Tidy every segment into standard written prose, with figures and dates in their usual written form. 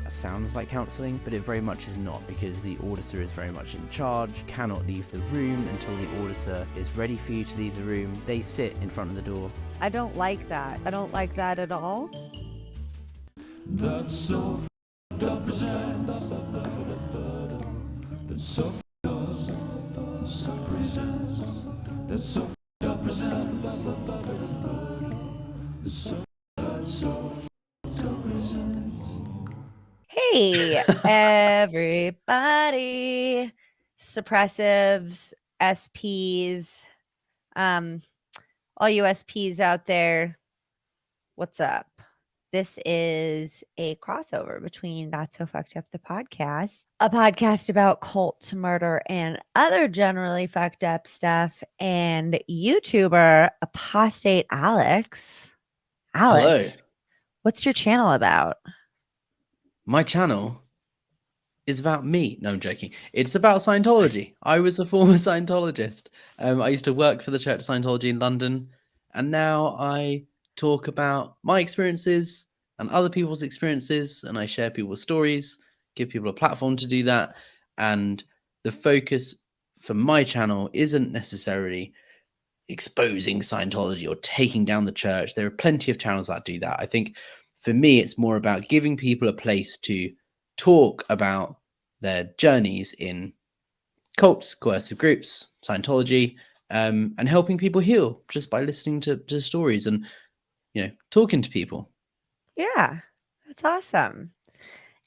Sounds like counselling, but it very much is not, because the auditor is very much in charge, cannot leave the room until the auditor is ready for you to leave the room. They sit in front of the door. I don't like that. I don't like that at all. That's so f***ed up presents. That's so f***ed up presents. That's so f***ed up presents. That's so f***ed up presents. Hey, everybody. Suppressives, SPs, all you SPs out there, what's up? This is a crossover between That's So Fucked Up, the podcast, a podcast about cults, murder, and other generally fucked up stuff, and YouTuber Apostate Alex. Alex, Hello. what's your channel about? My channel is about me. No, I'm joking. It's about Scientology. I was a former Scientologist. I used to work for the Church of Scientology in London, and now I talk about my experiences and other people's experiences, and I share people's stories, give people a platform to do that. And the focus for my channel isn't necessarily exposing Scientology or taking down the church. There are plenty of channels that do that. I think for me, it's more about giving people a place to talk about their journeys in cults, coercive groups, Scientology, and helping people heal just by listening to stories and, you know, talking to people. Yeah, that's awesome.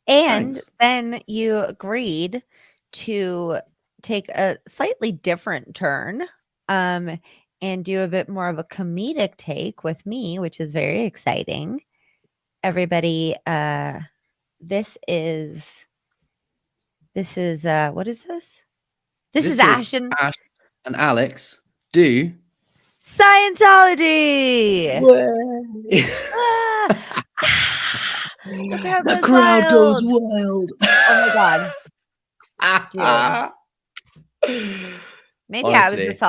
And Thanks. then you agreed to take a slightly different turn and do a bit more of a comedic take with me, which is very exciting. Everybody, this is what is this? This is Ash and Alex do Scientology. The crowd goes wild. Oh my god. Dude. Maybe honestly, I was a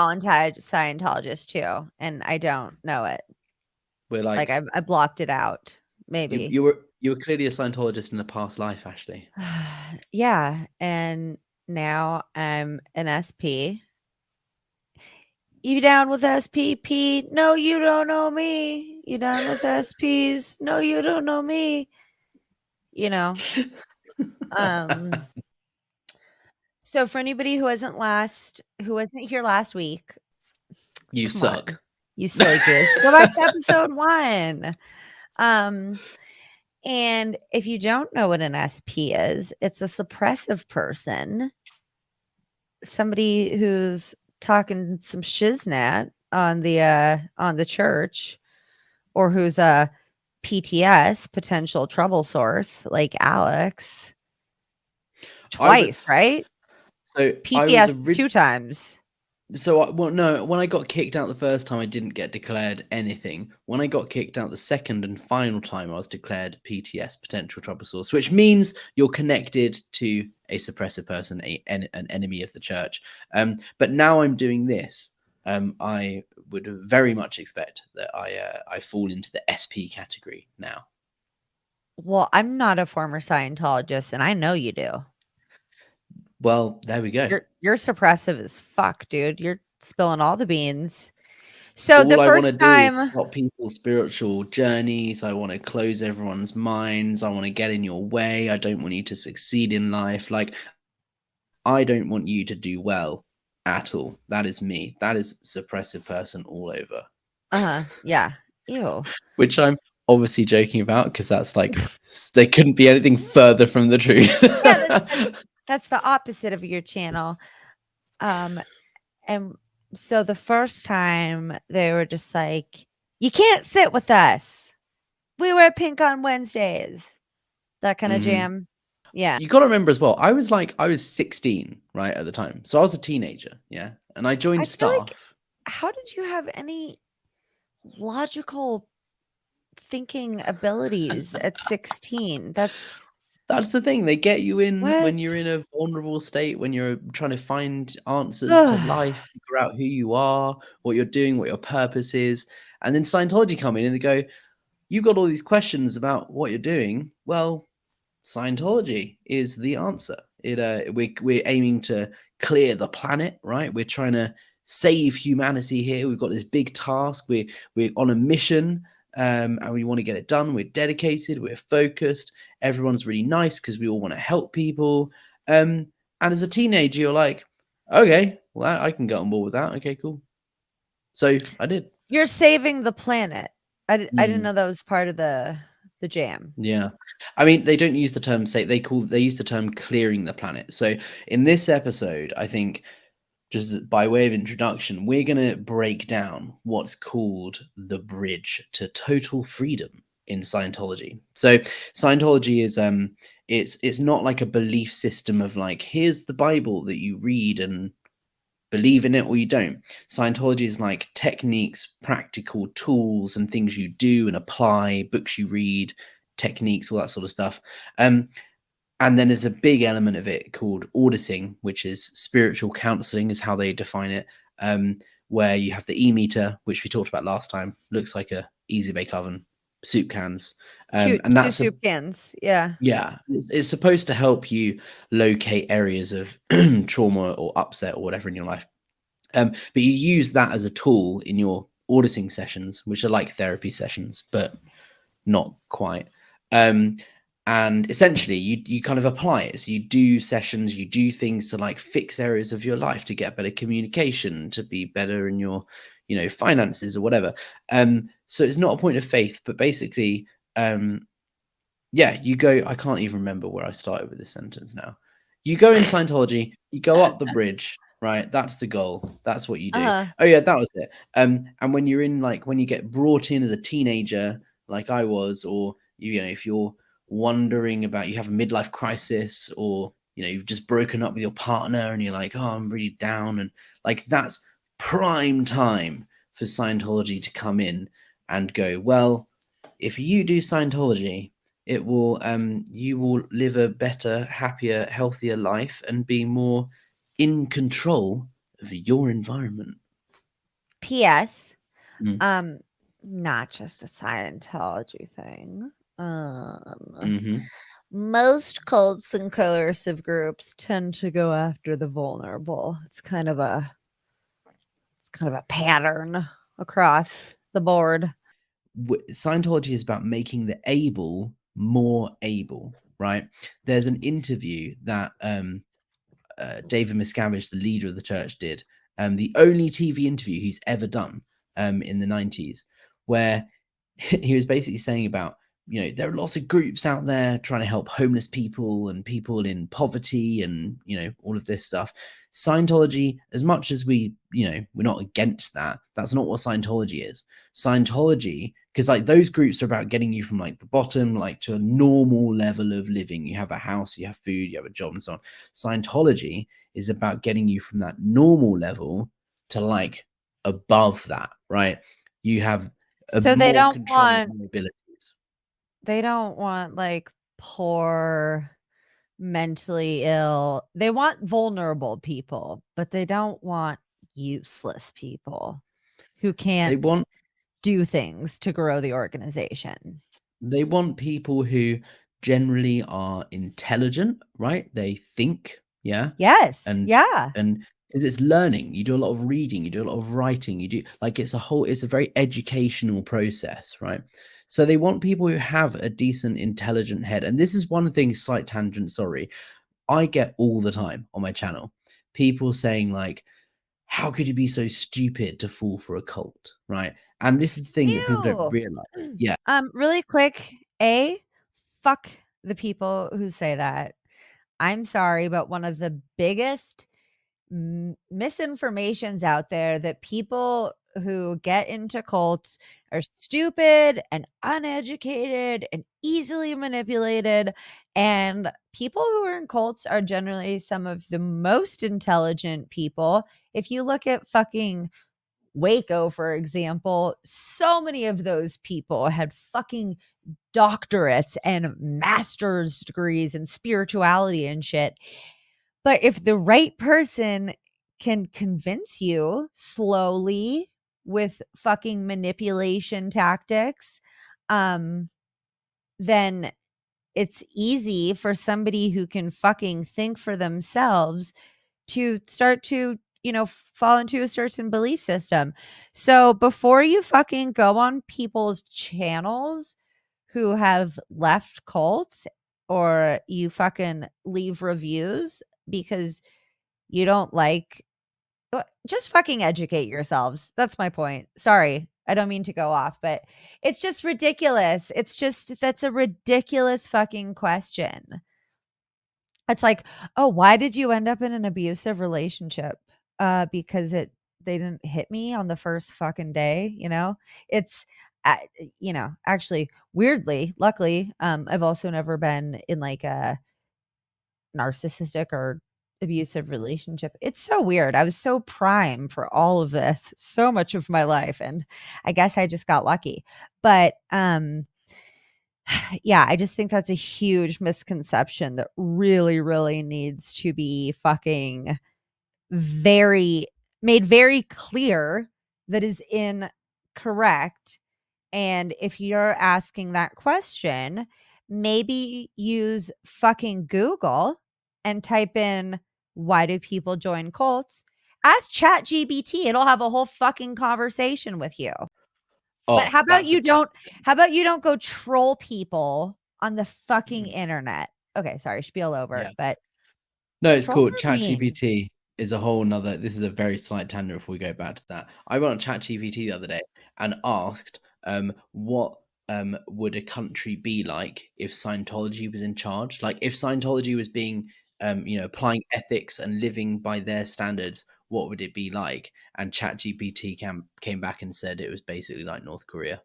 Scientologist too, and I don't know it. We're like I blocked it out. Maybe you were clearly a Scientologist in a past life, Ashley. Yeah, and now I'm an SP. You down with SPP? No, you don't know me. You down with SPs? No, you don't know me. You know. So for anybody who wasn't here last week, you suck. On, you silly goose. Go back to episode 1. And if you don't know what an SP is, it's a suppressive person, somebody who's talking some shiznat on the church, or who's a PTS, potential trouble source, like Alex. Twice, right? So PTS 2 times. So, when I got kicked out the first time, I didn't get declared anything. When I got kicked out the second and final time, I was declared PTS, potential trouble source, which means you're connected to a suppressive person, an enemy of the church. But now I'm doing this. I would very much expect that I fall into the SP category now. Well, I'm not a former Scientologist, and I know you do. Well, there we go. You're suppressive as fuck, dude. You're spilling all the beans. So all I want to do is stop people's spiritual journeys. I want to close everyone's minds. I want to get in your way. I don't want you to succeed in life. Like, I don't want you to do well at all. That is me. That is suppressive person all over. Yeah. Ew. Which I'm obviously joking about, because that's like, they couldn't be anything further from the truth. Yeah, that's the opposite of your channel. And so the first time they were just like, you can't sit with us. We wear pink on Wednesdays. That kind of jam. Yeah. You got to remember as well, I was 16, right, at the time. So I was a teenager. Yeah. And I joined staff. Like, how did you have any logical thinking abilities at 16? That's the thing. They get you in when you're in a vulnerable state, when you're trying to find answers to life, figure out who you are, what you're doing, what your purpose is. And then Scientology come in and they go, you've got all these questions about what you're doing. Well, Scientology is the answer. We're aiming to clear the planet, right? We're trying to save humanity here. We've got this big task. We're on a mission, and we want to get it done. We're dedicated. We're focused. Everyone's really nice because we all want to help people. And as a teenager, you're like, okay, well, I can get on board with that. Okay, cool. So I did. You're saving the planet. I didn't Mm. know that was part of the jam. Yeah. I mean, they don't use the term say they use the term clearing the planet. So in this episode, I think just by way of introduction, we're going to break down what's called the bridge to total freedom in Scientology. So Scientology is it's not like a belief system of like, here's the Bible that you read and believe in it or you don't. Scientology is like techniques, practical tools and things you do and apply, books you read, techniques, all that sort of stuff. And then there's a big element of it called auditing, which is spiritual counseling is how they define it, where you have the e-meter, which we talked about last time, looks like a easy bake oven, soup cans. Two And that's soup cans. Yeah. yeah, it's supposed to help you locate areas of trauma or upset or whatever in your life. But you use that as a tool in your auditing sessions, which are like therapy sessions, but not quite. And essentially, you kind of apply it. So you do sessions, you do things to like fix areas of your life to get better communication, to be better in your, finances or whatever. So it's not a point of faith, but basically, yeah, you go. I can't even remember where I started with this sentence now. You go in Scientology, you go up the bridge, right? That's the goal. That's what you do. Uh-huh. Oh yeah, that was it. And when you're in when you get brought in as a teenager, like I was, or if you're wondering about, you have a midlife crisis, or you've just broken up with your partner and you're like, oh, I'm really down, and like that's prime time for Scientology to come in and go, well, if you do Scientology, it will you will live a better, happier, healthier life and be more in control of your environment. P.S. Mm. Not just a Scientology thing. Mm-hmm. Most cults and coercive groups tend to go after the vulnerable. It's kind of a pattern across the board. Scientology is about making the able more able, right? There's an interview that David Miscavige, the leader of the church, did, the only TV interview he's ever done in the 90s, where he was basically saying about, there are lots of groups out there trying to help homeless people and people in poverty and, all of this stuff. Scientology, as much as we're not against that, that's not what Scientology is. Scientology, because like those groups are about getting you from like the bottom, like to a normal level of living. You have a house, you have food, you have a job and so on. Scientology is about getting you from that normal level to like above that, right? You have So they don't control of want your abilities. They don't want like poor, mentally ill. They want vulnerable people, but they don't want useless people who can't do things to grow the organization. They want people who generally are intelligent, right? They think, yeah. Yes. And yeah. And because it's learning, you do a lot of reading, you do a lot of writing, you do like it's a very educational process, right? So they want people who have a decent, intelligent head. And this is one thing, slight tangent, sorry, I get all the time on my channel. People saying like, how could you be so stupid to fall for a cult, right? And this is the thing that people don't realize. Yeah. Really quick, fuck the people who say that. I'm sorry, but one of the biggest misinformations out there that people who get into cults are stupid and uneducated and easily manipulated, and people who are in cults are generally some of the most intelligent people. If you look at fucking Waco, for example, so many of those people had fucking doctorates and master's degrees in spirituality and shit. But if the right person can convince you slowly with fucking manipulation tactics, then it's easy for somebody who can fucking think for themselves to start to, fall into a certain belief system. So before you fucking go on people's channels who have left cults, or you fucking leave reviews because you don't like, just fucking educate yourselves. That's my point. Sorry, I don't mean to go off, but it's just ridiculous. That's a ridiculous fucking question. It's like, oh, why did you end up in an abusive relationship? Because they didn't hit me on the first fucking day, It's actually, weirdly, luckily, I've also never been in like a narcissistic or abusive relationship. It's so weird. I was so prime for all of this so much of my life, and I guess I just got lucky. But yeah, I just think that's a huge misconception that really, really needs to be fucking made very clear, that is incorrect. And if you're asking that question, maybe use fucking Google and type in, why do people join cults? Ask ChatGPT. It'll have a whole fucking conversation with you. But how about you don't go troll people on the fucking internet? Okay, sorry, spiel over. Yeah. But No, it's trolls cool. are mean. ChatGPT is a whole nother. This is a very slight tangent before we go back to that. I went on ChatGPT the other day and asked, what would a country be like if Scientology was in charge? Like if Scientology was being, applying ethics and living by their standards, what would it be like? And ChatGPT came back and said it was basically like North Korea.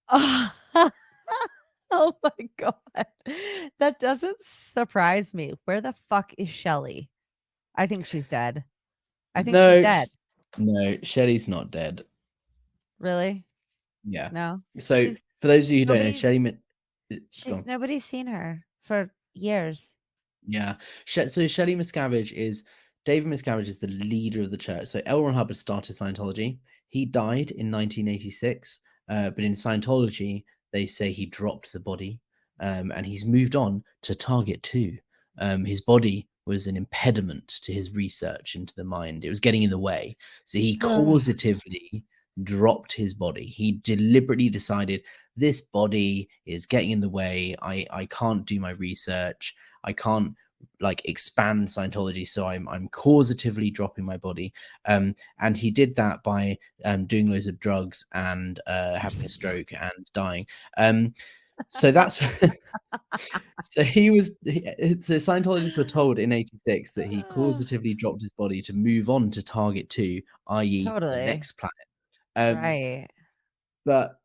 Oh, oh my god. That doesn't surprise me. Where the fuck is Shelly? I think she's dead. I think she's dead. No, Shelly's not dead. Really? Yeah. No. So She's for those of you who don't know, nobody Shelly, go on. nobody's seen her for years. Yeah. So Shelly Miscavige is David Miscavige is the leader of the church. So L. Ron Hubbard started Scientology. He died in 1986, but in Scientology they say he dropped the body, and he's moved on to Target 2. His body was an impediment to his research into the mind. It was getting in the way. So he causatively dropped his body. He deliberately decided this body is getting in the way. I can't do my research. I can't like expand Scientology, so I'm causatively dropping my body. And he did that by doing loads of drugs and having a stroke and dying. So that's so Scientologists were told in 86 that he causatively dropped his body to move on to Target 2, i.e. the Totally. next planet. Right. But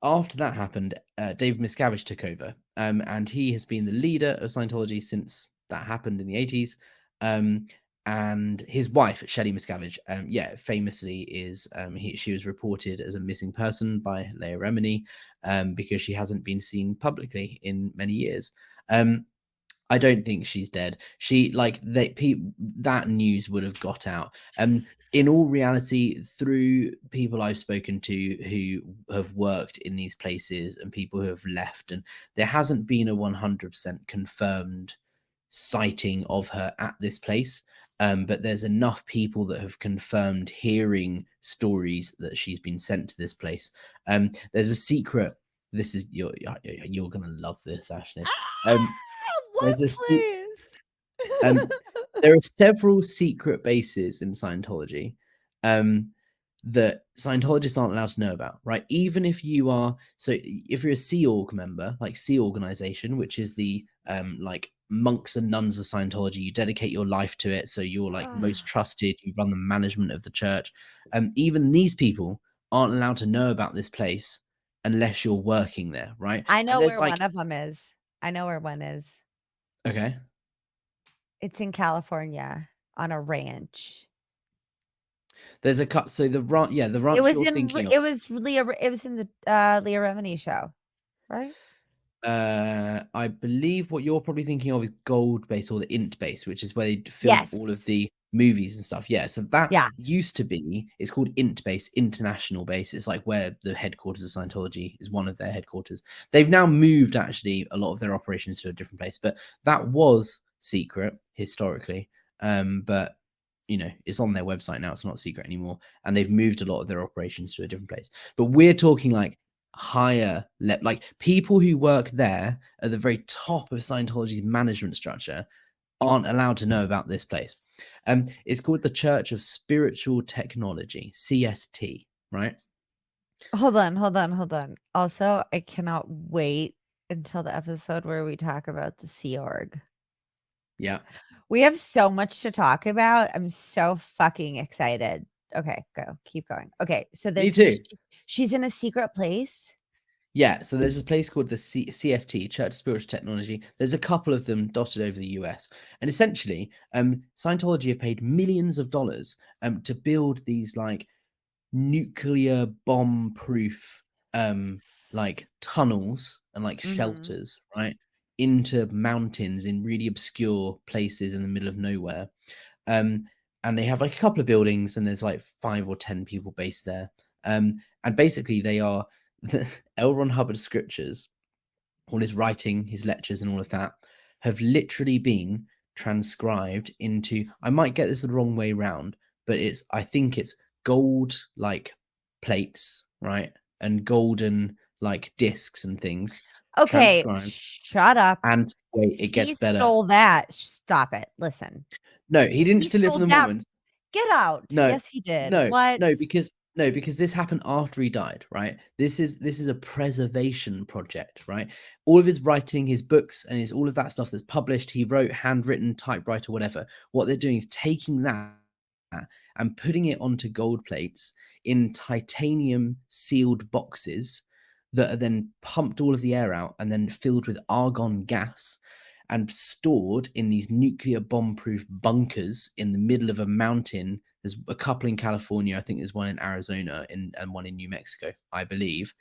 after that happened, David Miscavige took over, and he has been the leader of Scientology since that happened in the 80s. And his wife, Shelly Miscavige, famously is she was reported as a missing person by Leah Remini because she hasn't been seen publicly in many years. I don't think she's dead. That news would have got out. In all reality, through people I've spoken to who have worked in these places and people who have left, and there hasn't been a 100% confirmed sighting of her at this place. But there's enough people that have confirmed hearing stories that she's been sent to this place. There's a secret. This is you're gonna love this, Ashley. What, please? There are several secret bases in Scientology that Scientologists aren't allowed to know about, right? Even if you are, so if you're a Sea Org member, like Sea Organization, which is the like monks and nuns of Scientology, you dedicate your life to it, so you're like most trusted, you run the management of the church. Even these people aren't allowed to know about this place unless you're working there, right? I know where one of them is. I know where one is. Okay. It's in California on a ranch. There's a cut. So the ranch you're thinking of. It was in the Leah Remini show, right? I believe what you're probably thinking of is Gold Base or the Int Base, which is where they film all of the movies and stuff. Yeah, so that Yeah. used to be, it's called INT base, International Base. It's like where the headquarters of Scientology is, one of their headquarters. They've now moved actually a lot of their operations to a different place, but that was secret historically. But you know, it's on their website now, it's not secret anymore, and they've moved a lot of their operations to a different place. But we're talking like higher like people who work there at the very top of Scientology's management structure aren't allowed to know about this place. It's called the Church of Spiritual Technology, CST, right? Hold on. Also, I cannot wait until the episode where we talk about the Sea Org. Yeah. We have so much to talk about. I'm so fucking excited. Okay, keep going. Okay, so Me too. she's in a secret place. Yeah, so there's this place called the CST, Church of Spiritual Technology. There's a couple of them dotted over the US. And essentially, Scientology have paid millions of dollars to build these like nuclear bomb proof like tunnels and like shelters, right, into mountains in really obscure places in the middle of nowhere. And they have like a couple of buildings, and there's like 5 or 10 people based there. And basically they are L. Ron Hubbard's scriptures, all his writing, his lectures, and all of that have literally been transcribed into, I might get this the wrong way round, but I think it's gold like plates, right? And golden like discs and things. Okay, Transcribed. shut up. And wait, it gets better. He stole that. Stop it. Listen. No, he didn't steal it from the stole that. Mormons. Get out. No. Yes, he did. No. What? No, because this happened after he died, right? This is a preservation project, right? All of his writing, his books, and all of that stuff that's published, he wrote, handwritten, typewriter, whatever. What they're doing is taking that and putting it onto gold plates in titanium sealed boxes that are then pumped all of the air out and then filled with argon gas and stored in these nuclear bomb-proof bunkers in the middle of a mountain. There's a couple in California, I think there's one in Arizona and one in New Mexico, I believe.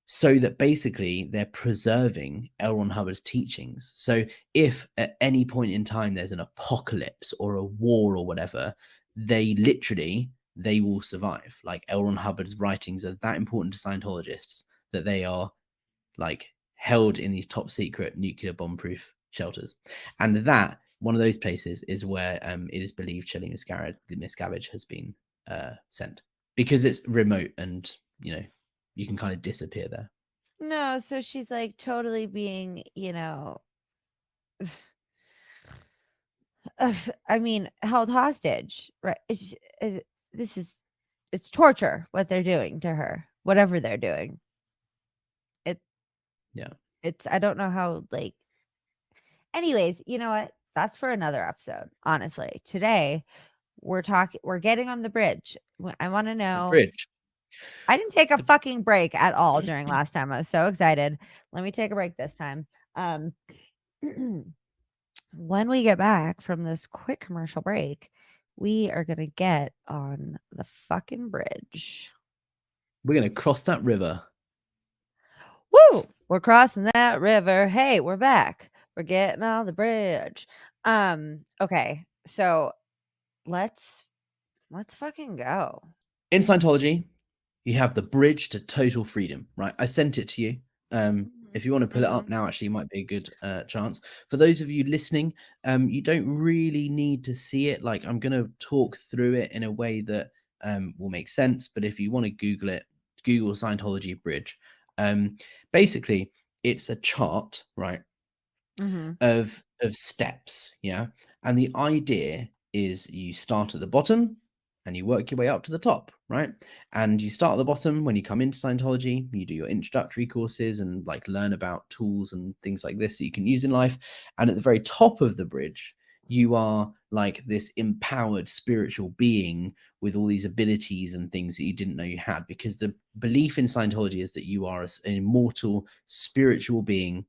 So that basically they're preserving L. Ron Hubbard's teachings. So if at any point in time there's an apocalypse or a war or whatever, they will survive. Like L. Ron Hubbard's writings are that important to Scientologists that they are like held in these top secret nuclear bomb proof shelters. And that one of those places is where it is believed Shelly Miscavige has been sent, because it's remote and you know you can kind of disappear there. No, so she's like totally being, I mean, held hostage, right? It's torture what they're doing to her, whatever they're doing. I don't know how, like, anyways, you know what? That's for another episode. Honestly, today we're getting on the bridge. I want to know. The bridge. I didn't take a fucking break at all during last time. I was so excited. Let me take a break this time. When we get back from this quick commercial break, we are going to get on the fucking bridge. We're going to cross that river. Woo! We're crossing that river. Hey, we're back. We're getting on the bridge. Okay. So let's fucking go. In Scientology, you have the bridge to total freedom, right? I sent it to you. If you want to pull it up now, actually, it might be a good chance. For those of you listening, you don't really need to see it. Like, I'm going to talk through it in a way that will make sense. But if you want to Google it, Google Scientology bridge. Basically, it's a chart, right, of steps, yeah? And the idea is you start at the bottom and you work your way up to the top, right? And you start at the bottom when you come into Scientology, you do your introductory courses and like learn about tools and things like this that you can use in life. And at the very top of the bridge, you are like this empowered spiritual being with all these abilities and things that you didn't know you had, because the belief in Scientology is that you are an immortal spiritual being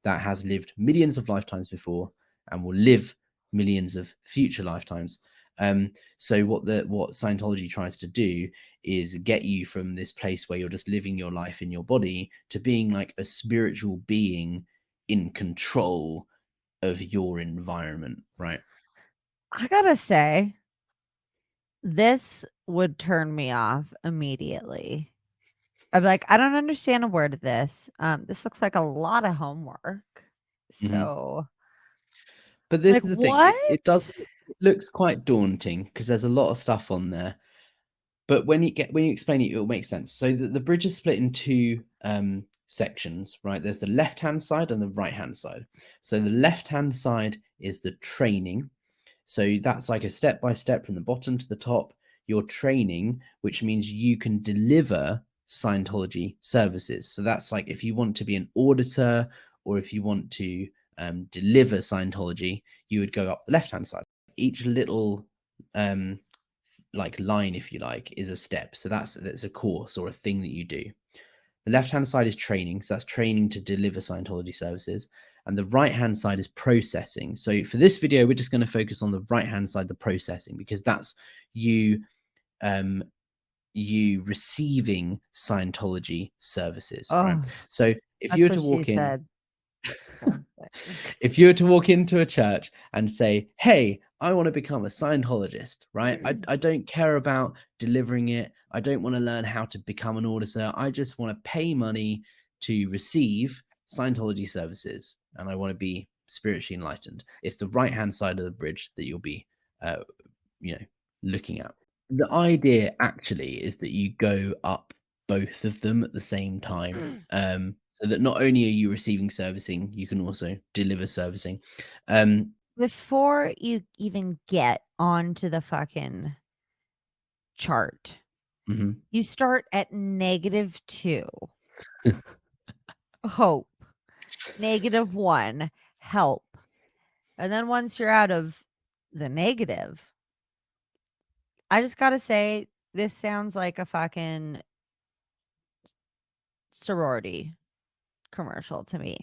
that has lived millions of lifetimes before and will live millions of future lifetimes. So what Scientology tries to do is get you from this place where you're just living your life in your body to being like a spiritual being in control of your environment, right? I gotta say, this would turn me off immediately. I'm like, I don't understand a word of this. This looks like a lot of homework. So, But this like, is the thing. what? It looks quite daunting because there's a lot of stuff on there. But when you explain it, it'll make sense. So the bridge is split in two sections, right? There's the left-hand side and the right-hand side. So the left-hand side is the training. So that's like a step-by-step from the bottom to the top. Your training, which means you can deliver Scientology services. So that's like if you want to be an auditor or if you want to deliver Scientology, you would go up the left-hand side. Each little like line, if you like, is a step. So that's a course or a thing that you do. The left hand side is training, so that's training to deliver Scientology services, and the right hand side is processing. So for this video, we're just going to focus on the right hand side, the processing, because that's you receiving Scientology services, right? Oh, So if that's you were what to she walk in, said. if you were to walk into a church and say, hey, I want to become a Scientologist, right? I don't care about delivering it. I don't want to learn how to become an auditor. I just want to pay money to receive Scientology services. And I want to be spiritually enlightened. It's the right-hand side of the bridge that you'll be, looking at. The idea actually is that you go up both of them at the same time. So that not only are you receiving servicing, you can also deliver servicing. Before you even get onto the fucking chart, you start at -2. Hope. -1. Help. And then once you're out of the negative, I just gotta say, this sounds like a fucking sorority commercial to me.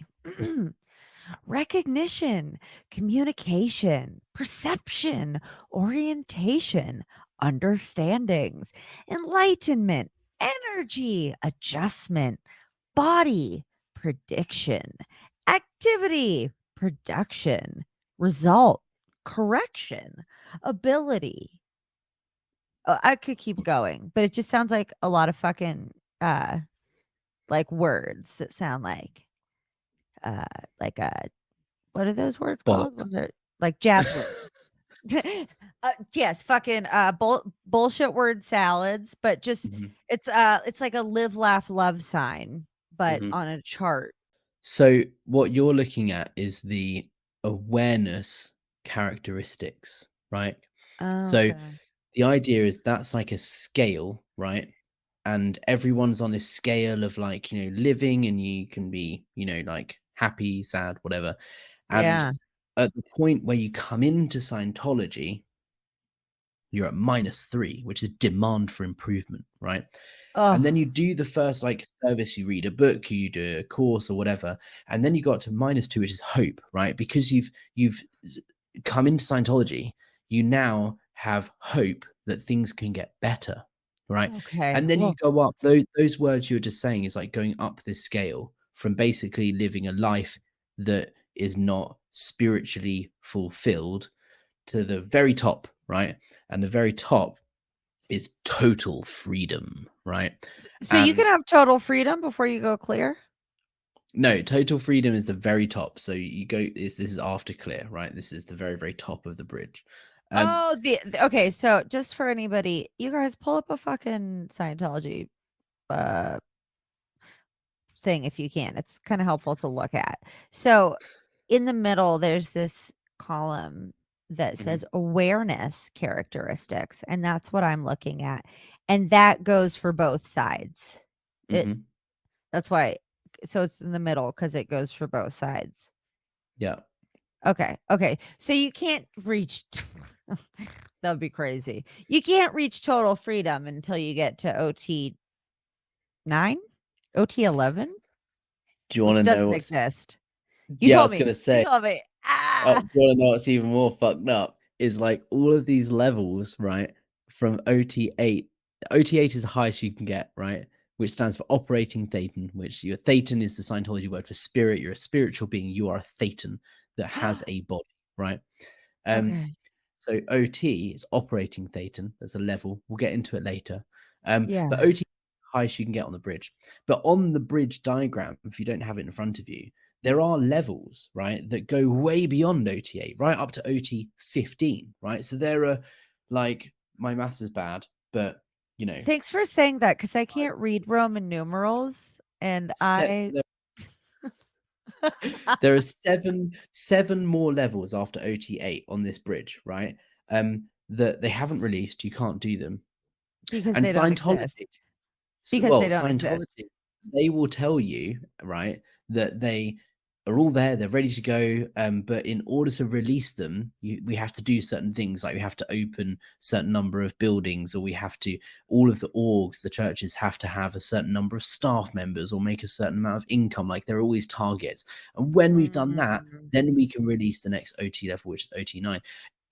Recognition, communication, perception, orientation, understandings, enlightenment, energy, adjustment, body, prediction, activity, production, result, correction, ability. Oh, I could keep going, but it just sounds like a lot of fucking like words that sound like what are those words called? Bollocks. Was it like jazz words? Yes, fucking bullshit word salads, but just it's like a live laugh love sign, but on a chart. So what you're looking at is the awareness characteristics, right? Oh, So okay. the idea is that's like a scale, right? And everyone's on this scale of like, living, and you can be, like happy, sad, whatever. And Yeah. at the point where you come into Scientology, you're at -3, which is demand for improvement, right? And then Oh, you do the first like service, you read a book, you do a course or whatever, and then you got to -2, which is hope, right? Because you've come into Scientology, you now have hope that things can get better, right? okay. And then you Well, go up. Those words you were just saying is like going up this scale from basically living a life that is not spiritually fulfilled to the very top, right? And the very top is total freedom, right? so you can And have total freedom before you go clear? no, total freedom is the very top. So you go, this is after clear, right? This is the very, very top of the bridge. Oh, okay, so just for anybody, you guys pull up a fucking Scientology thing if you can. It's kind of helpful to look at. So in the middle, there's this column that says awareness characteristics, and that's what I'm looking at. And that goes for both sides. That's why, so it's in the middle because it goes for both sides. Yeah. Okay. Okay. So you can't reach that'd be crazy. You can't reach total freedom until you get to OT 9, OT 11, Do you want which to know doesn't what's? exist. You Yeah, I told was me. gonna say. You told me. Do you want to know what's even more fucked up? Is like all of these levels, right? From OT8. OT8 is the highest you can get, right? Which stands for operating Thetan, which your Thetan is the Scientology word for spirit. You're a spiritual being. You are a Thetan that has a body, right? Okay. So OT is operating thetan. There's a level. We'll get into it later. Yeah. But OT is the highest you can get on the bridge. But on the bridge diagram, if you don't have it in front of you, there are levels, right, that go way beyond OT8, right up to OT 15, right? So there are like, my maths is bad, but you know, Thanks for saying that, because I can't read Roman numerals, and there are seven more levels after OT8 on this bridge, right? That they haven't released. You can't do them. because And they don't Scientology, exist. Because they don't Scientology, exist. they will tell you, right, that they are all there, they're ready to go. But in order to release them, we have to do certain things, like we have to open certain number of buildings, or we have to, all of the orgs, the churches have to have a certain number of staff members or make a certain amount of income. Like there are always targets. And when we've done that, then we can release the next OT level, which is OT9.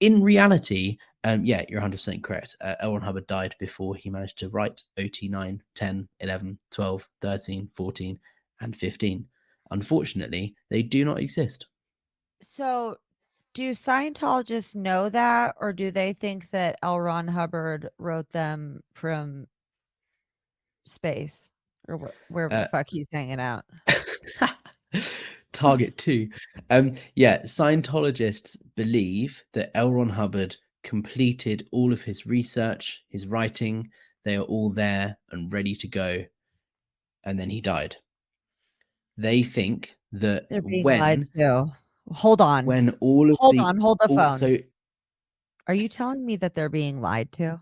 In reality, yeah, you're 100% correct. L. Ron Hubbard died before he managed to write OT9, 10, 11, 12, 13, 14, and 15. Unfortunately, they do not exist. So, do Scientologists know that, or do they think that L. Ron Hubbard wrote them from space, or wherever the fuck he's hanging out? Target 2. Yeah, Scientologists believe that L. Ron Hubbard completed all of his research, his writing. They are all there and ready to go. And then he died. They think that They're being lied to. Hold on. when all of Hold the on. Hold the phone. So Are you telling me that they're being lied to?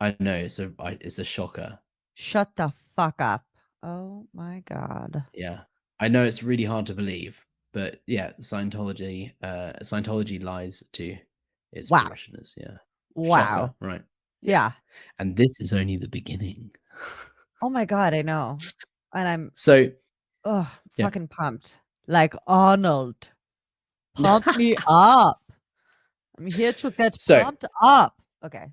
I know it's a shocker. Shut the fuck up. Oh my God. Yeah, I know it's really hard to believe, but yeah, Scientology lies to its Wow. parishioners. Yeah, Wow. shocker, right? Yeah. And this is only the beginning. Oh my God, I know. And I'm So yeah. fucking pumped. Like Arnold. Pump me up. I'm here to get pumped up. Okay.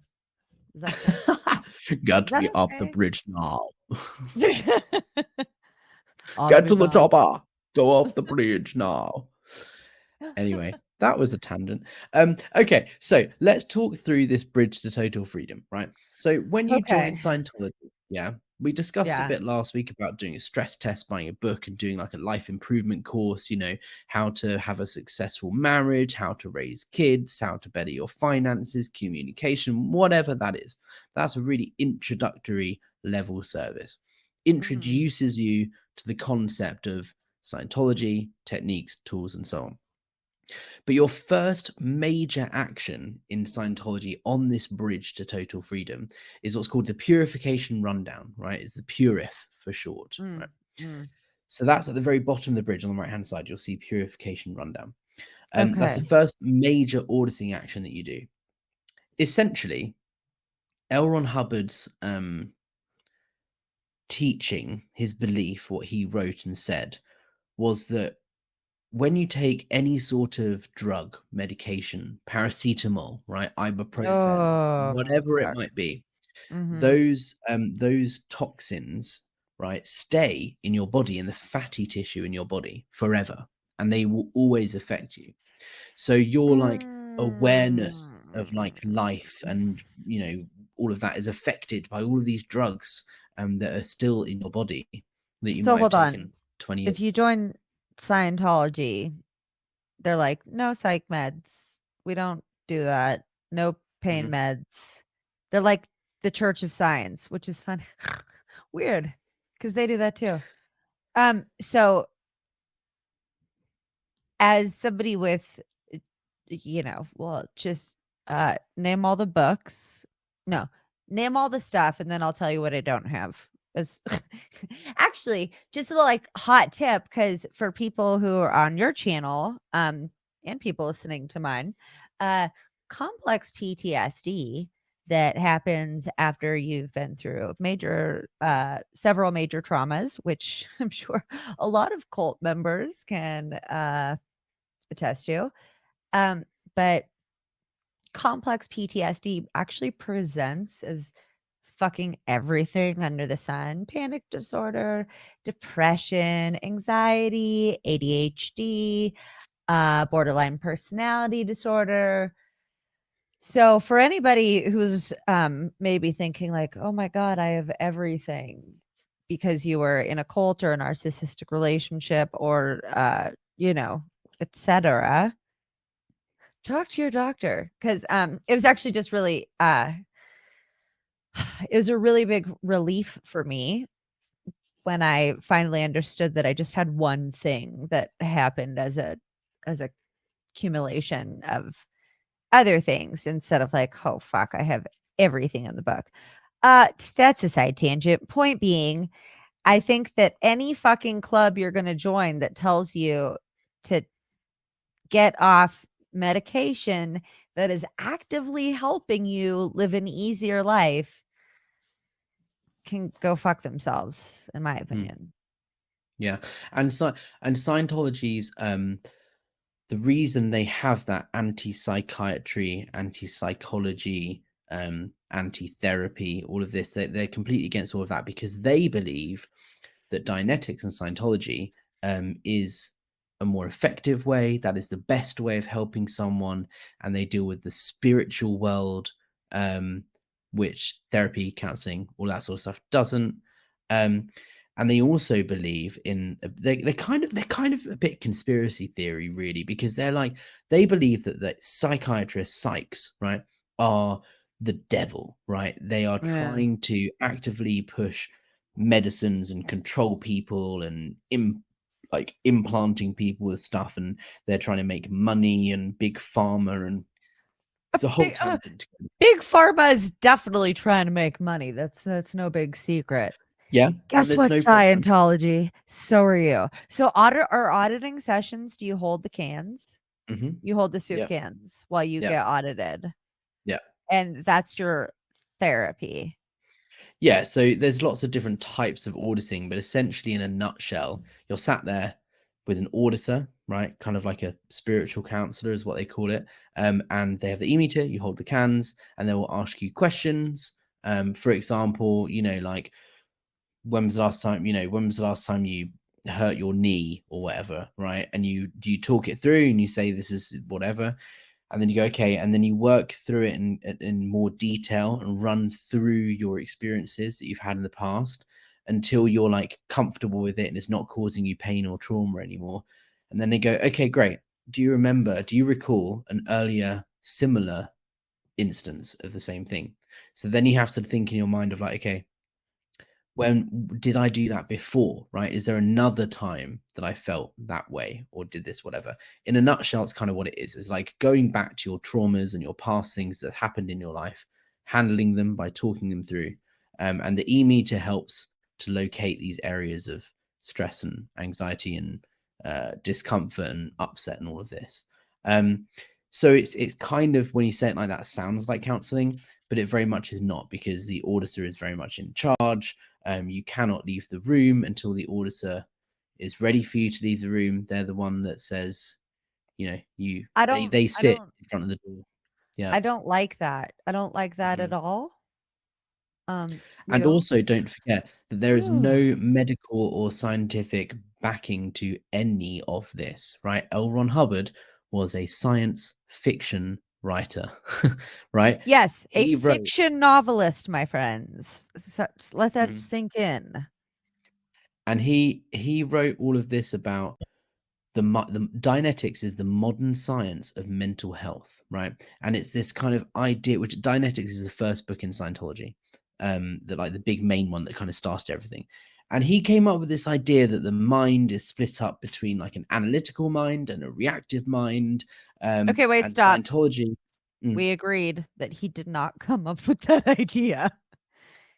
Is that got me up the bridge now. Get to the chopper. Go up the bridge now. Anyway, that was a tangent. Okay, so let's talk through this bridge to total freedom, right? So when you join Scientology, yeah, we discussed a bit last week about doing a stress test, buying a book, and doing like a life improvement course, you know, how to have a successful marriage, how to raise kids, how to better your finances, communication, whatever that is. That's a really introductory level service. Introduces you to the concept of Scientology, techniques, tools, and so on. But your first major action in Scientology on this bridge to total freedom is what's called the Purification Rundown, right? It's the Purif for short, right? So that's at the very bottom of the bridge on the right-hand side. You'll see Purification Rundown. That's the first major auditing action that you do. Essentially, L. Ron Hubbard's teaching, his belief, what he wrote and said, was that when you take any sort of drug, medication, paracetamol, right, ibuprofen, whatever it might be, those toxins, right, stay in your body, in the fatty tissue in your body forever, and they will always affect you. So your like awareness of like life and, you know, all of that is affected by all of these drugs that are still in your body that you might have taken 20 years. If you join Scientology, they're like, no psych meds. We don't do that. No pain meds. They're like the Church of Science, which is funny. Weird, because they do that too. So as somebody with, you know, well, just name all the books. No, name all the stuff, and then I'll tell you what I don't have. Actually, just a little like hot tip, because for people who are on your channel, and people listening to mine, complex PTSD that happens after you've been through several major traumas, which I'm sure a lot of cult members can attest to. But complex PTSD actually presents as fucking everything under the sun: panic disorder, depression, anxiety, ADHD, borderline personality disorder. So for anybody who's maybe thinking like, oh my God, I have everything because you were in a cult or a narcissistic relationship or, etc., talk to your doctor. Because it was actually just really, it was a really big relief for me when I finally understood that I just had one thing that happened as a accumulation of other things instead of like, oh fuck, I have everything in the book. That's a side tangent. Point being, I think that any fucking club you're going to join that tells you to get off medication that is actively helping you live an easier life can go fuck themselves, in my opinion. Yeah. And Scientology's the reason they have that anti-psychiatry, anti-psychology, anti-therapy, all of this, they're completely against all of that because they believe that Dianetics and Scientology is a more effective way, that is the best way of helping someone, and they deal with the spiritual world, which therapy, counseling, all that sort of stuff doesn't. And they also believe in they're kind of a bit conspiracy theory, really, because they believe that psychiatrists, psychs, right, are the devil, right? They are Yeah. trying to actively push medicines and control people and implanting people with stuff, and they're trying to make money and big pharma, and it's a whole Big, tangent. big pharma is definitely trying to make money. That's no big secret. Yeah, and Guess there's what, no problem. Scientology? So are you. So auditing sessions, do you hold the cans? Mhm. You hold the soup Yep. cans while you Yep. get audited. Yeah. And that's your therapy. Yeah, so there's lots of different types of auditing, but essentially, in a nutshell, you're sat there with an auditor, right? Kind of like a spiritual counselor is what they call it. And they have the e-meter, you hold the cans, and they will ask you questions. For example, like, when was the last time you hurt your knee or whatever, right? And you talk it through and you say this is whatever, and then you go, okay, and then you work through it in more detail and run through your experiences that you've had in the past until you're like comfortable with it and it's not causing you pain or trauma anymore. And then they go, okay, great, do you recall an earlier similar instance of the same thing? So then you have to think in your mind of like, okay, when did I do that before, right? Is there another time that I felt that way or did this, whatever? In a nutshell, it's kind of what it is. It's like going back to your traumas and your past things that happened in your life, handling them by talking them through. And the e-meter helps to locate these areas of stress and anxiety and discomfort and upset and all of this. So it's kind of, when you say it like that, sounds like counseling, but it very much is not, because the auditor is very much in charge. You cannot leave the room until the auditor is ready for you to leave the room. They're the one that says, they sit in front of the door. Yeah. I don't like that. I don't like that at all. And You? also, don't forget that there is no medical or scientific backing to any of this, right? L. Ron Hubbard was a science fiction writer, right? Yes, a He wrote, fiction novelist, my friends. Let that Mhm. sink in. and he wrote all of this about the Dianetics is the modern science of mental health, right? And it's this kind of idea, which Dianetics is the first book in Scientology, that, like, the big main one that kind of started everything. And he came up with this idea that the mind is split up between like an analytical mind and a reactive mind. Okay, wait, and stop. Scientology. We agreed that he did not come up with that idea.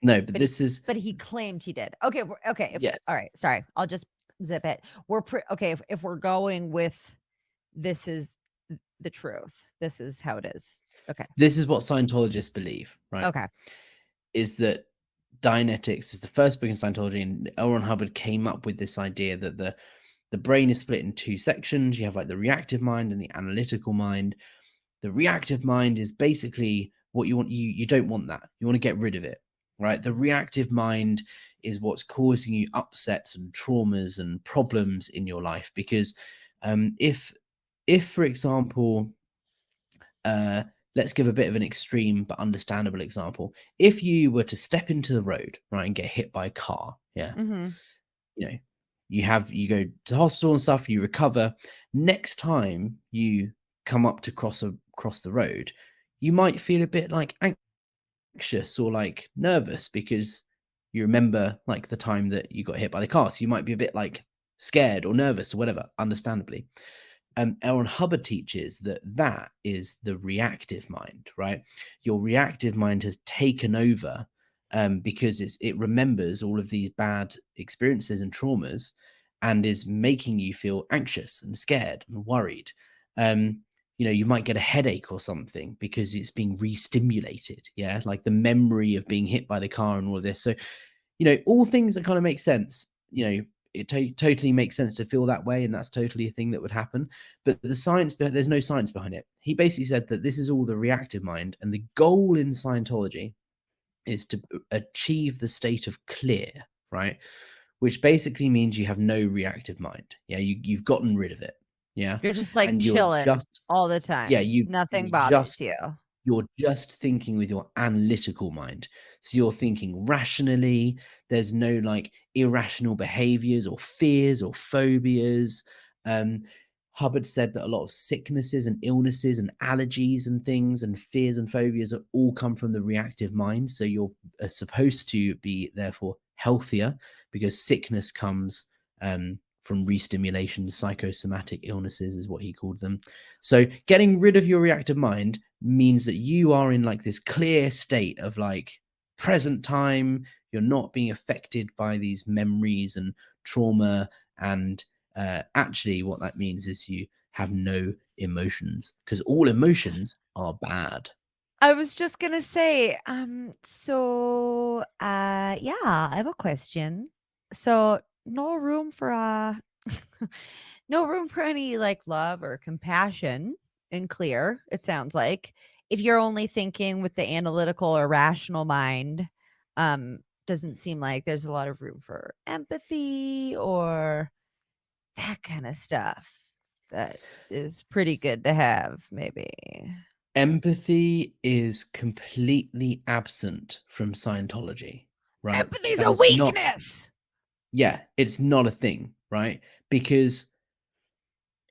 No, but this is, But he claimed he did. Okay, okay. yes. All right, sorry. I'll just zip it. Okay. If we're going with this is the truth, this is how it is. Okay. This is what Scientologists believe, right? Okay. Is that Dianetics is the first book in Scientology, and L. Ron Hubbard came up with this idea that the brain is split in two sections. You have like the reactive mind and the analytical mind. The reactive mind is basically what you want. You don't want that. You want to get rid of it, right? The reactive mind is what's causing you upsets and traumas and problems in your life, because if if, for example, let's give a bit of an extreme but understandable example. If you were to step into the road, right, and get hit by a car, yeah, Mm-hmm. you know, you go to hospital and stuff, you recover. Next time you come up to cross the road, you might feel a bit like anxious or like nervous because you remember like the time that you got hit by the car. So you might be a bit like scared or nervous or whatever, understandably. Aaron Hubbard teaches that that is the reactive mind, right? Your reactive mind has taken over because it remembers all of these bad experiences and traumas and is making you feel anxious and scared and worried. You might get a headache or something because it's being re-stimulated, yeah, like the memory of being hit by the car and all of this. So, all things that kind of make sense, it totally makes sense to feel that way, and that's totally a thing that would happen. But there's no science behind it. He basically said that this is all the reactive mind, and the goal in Scientology is to achieve the state of clear, right? Which basically means you have no reactive mind. Yeah, you've gotten rid of it. Yeah, You're just like and chilling all the time. Nothing bothers you. You're just thinking with your analytical mind. So you're thinking rationally. There's no like irrational behaviors or fears or phobias. Hubbard said that a lot of sicknesses and illnesses and allergies and things and fears and phobias are all come from the reactive mind. So you're supposed to be therefore healthier because sickness comes from re-stimulation. Psychosomatic illnesses is what he called them. So getting rid of your reactive mind means that you are in like this clear state of like present time. You're not being affected by these memories and trauma. And actually what that means is you have no emotions, because all emotions are bad. I was just gonna say, yeah, I have a question. So no room for no room for any like love or compassion in clear, it sounds like. If you're only thinking with the analytical or rational mind, doesn't seem like there's a lot of room for empathy or that kind of stuff. That is pretty good to have, maybe. Empathy is completely absent from Scientology, right? Empathy's That a is not, weakness. yeah, it's not a thing, right? Because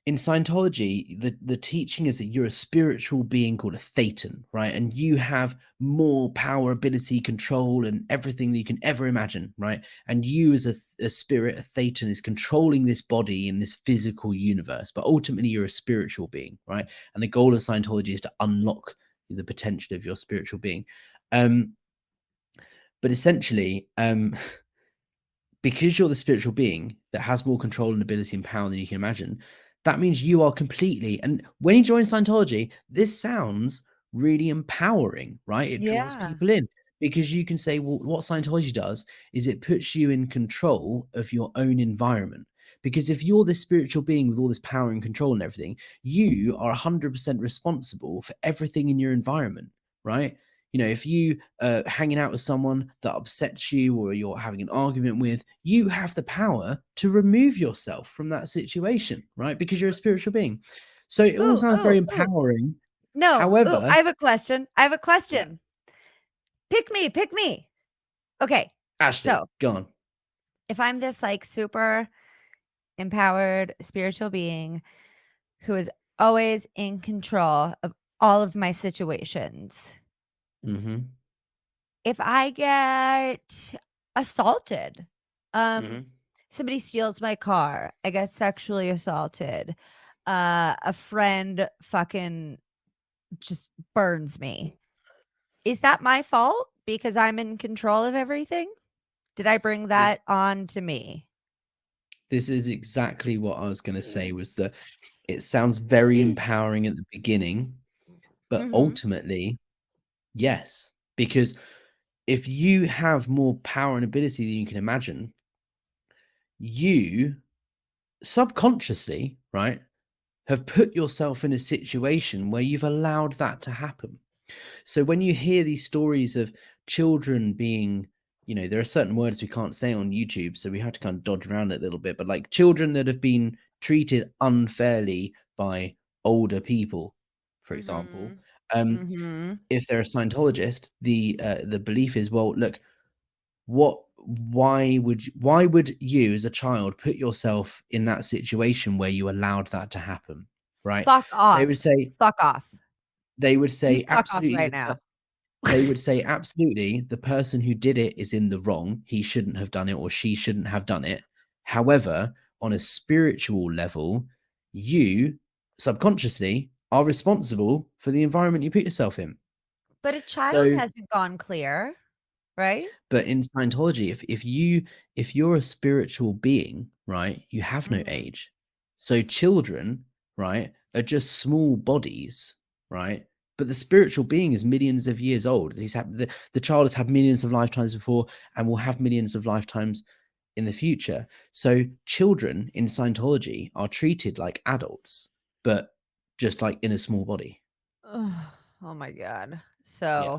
in Scientology, the teaching is that you're a spiritual being called a thetan, right? And you have more power, ability, control, and everything that you can ever imagine, right? And you as a spirit, a thetan, is controlling this body in this physical universe. But ultimately, you're a spiritual being, right? And the goal of Scientology is to unlock the potential of your spiritual being. But essentially, because you're the spiritual being that has more control and ability and power than you can imagine, that means you are completely, and when you join Scientology, this sounds really empowering, right? It draws Yeah. people in because you can say, well, what Scientology does is it puts you in control of your own environment. Because if you're this spiritual being with all this power and control and everything, you are 100% responsible for everything in your environment, right? If you hanging out with someone that upsets you or you're having an argument with, you have the power to remove yourself from that situation, right? Because you're a spiritual being. So it all sounds very empowering. No. However, I have a question. Pick me. Okay. Ashley, So go on. if I'm this like super empowered spiritual being who is always in control of all of my situations, Mm-hmm. if I get assaulted, Mm-hmm. somebody steals my car, I get sexually assaulted, a friend fucking just burns me, is that my fault because I'm in control of everything? Did I bring that on to me? This is exactly what I was going to say, was that it sounds very empowering at the beginning, but ultimately, yes, because if you have more power and ability than you can imagine, you subconsciously, right, have put yourself in a situation where you've allowed that to happen. So when you hear these stories of children being, there are certain words we can't say on YouTube, so we have to kind of dodge around it a little bit, but like children that have been treated unfairly by older people, for example. Mm-hmm. If they're a Scientologist, the belief is, well, look, why would you as a child put yourself in that situation where you allowed that to happen, right? Fuck off. They would say Fuck off. You fuck off absolutely right now. they would say absolutely the person who did it is in the wrong. He shouldn't have done it, or she shouldn't have done it. However, on a spiritual level, you subconsciously are responsible for the environment you put yourself in. But a child So, hasn't gone clear, right? but in Scientology, if you're a spiritual being, right, you have no Mhm. age. So children, right, are just small bodies, right? But the spiritual being is millions of years old. The child has had millions of lifetimes before and will have millions of lifetimes in the future. So children in Scientology are treated like adults, but just like in a small body. Oh my God. Yeah.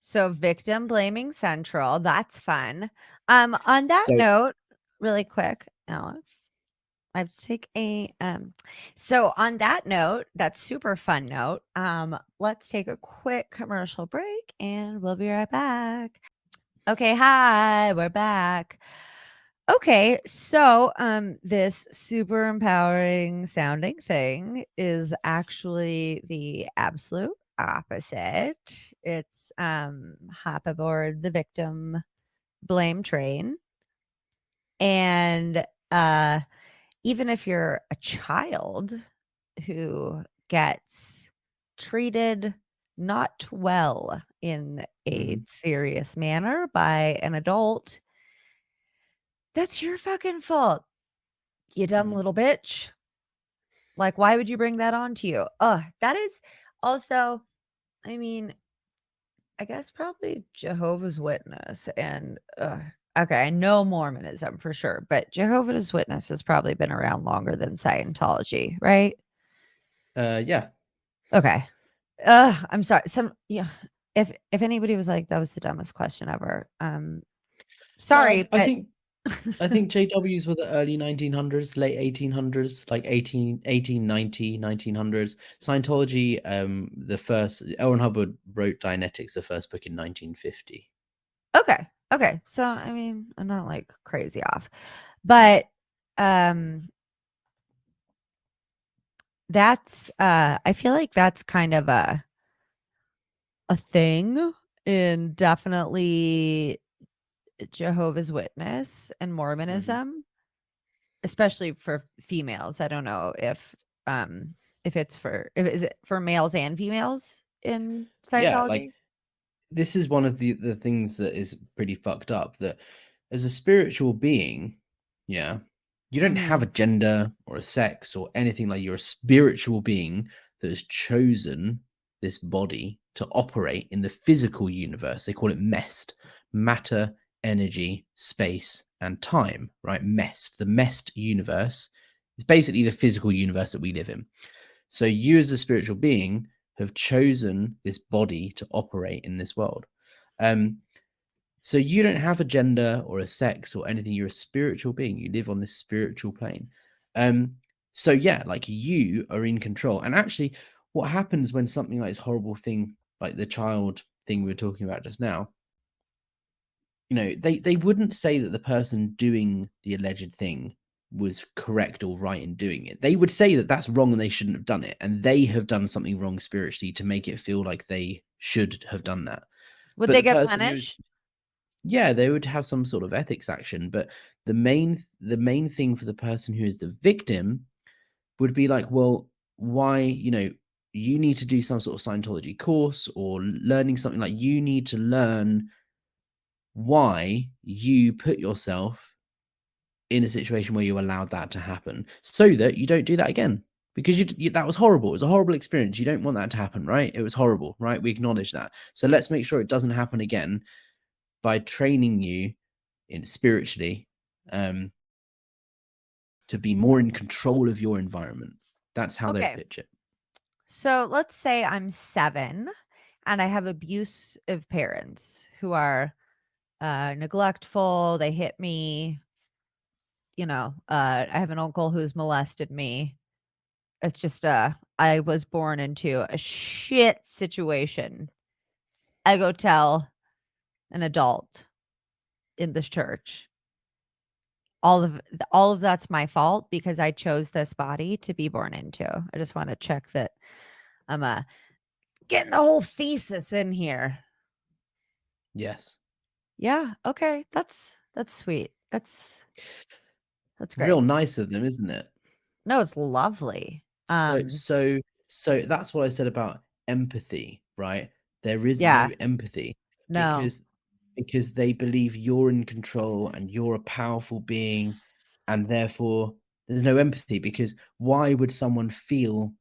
So victim blaming central. That's fun. On that So note, really quick, Alex, I have to take a so on that note, that super fun note, let's take a quick commercial break and we'll be right back. Okay, hi, we're back. Okay, so this super empowering sounding thing is actually the absolute opposite. It's hop aboard the victim blame train. And even if you're a child who gets treated not well in a serious manner by an adult, that's your fucking fault, you dumb little bitch. Like, why would you bring that on to you? That is also, I mean, I guess probably Jehovah's Witness and okay, I know Mormonism for sure, but Jehovah's Witness has probably been around longer than Scientology, right? yeah. Okay. I'm sorry. If anybody was like, that was the dumbest question ever. No, Sorry, I but think JWs were the early 1900s, late 1800s, like 1890, 1900s. Scientology, the first, L. Ron Hubbard wrote Dianetics, the first book in 1950. okay. Okay. So I mean, I'm not like crazy off. But that's I feel like that's kind of a thing in definitely Jehovah's Witness and Mormonism, especially for females. I don't know if if is it for males and females in Yeah, like Scientology? this is one of the things that is pretty fucked up, that as a spiritual being, yeah, you don't have a Mhm. gender or a sex or anything. Like, you're a spiritual being that has chosen this body to operate in the physical universe. They call it MEST: matter, energy, space, and time, right? MEST. The MEST universe is basically the physical universe that we live in. So you as a spiritual being have chosen this body to operate in this world. So you don't have a gender or a sex or anything. You're a spiritual being. You live on this spiritual plane. So yeah, like, you are in control. And actually, what happens when something like this horrible thing, like the child thing we were talking about just now, they wouldn't say that the person doing the alleged thing was correct or right in doing it. They would say that that's wrong and they shouldn't have done it, and they have done something wrong spiritually to make it feel like they should have done that. Would But they the get person who's punished? yeah, they would have some sort of ethics action. But the main thing for the person who is the victim would be like, well, why, you need to do some sort of Scientology course or learning something. Like, you need to learn why you put yourself in a situation where you allowed that to happen, so that you don't do that again. Because that was horrible. It was a horrible experience. You don't want that to happen, right? It was horrible, right? We acknowledge that. So let's make sure it doesn't happen again by training you in spiritually, to be more in control of your environment. That's how they would Okay. pitch it. So let's say I'm 7 and I have abusive parents who are neglectful. They hit me. I have an uncle who's molested me. It's just I was born into a shit situation. I go tell an adult in this church. All of that's my fault because I chose this body to be born into. I just want to check that I'm getting the whole thesis in here. Yes. Yeah, okay. That's sweet. That's great. Real nice of them, isn't it? No, it's lovely. So that's what I said about empathy, right? There is Yeah. no empathy No. because they believe you're in control and you're a powerful being, and therefore there's no empathy. Because why would someone feel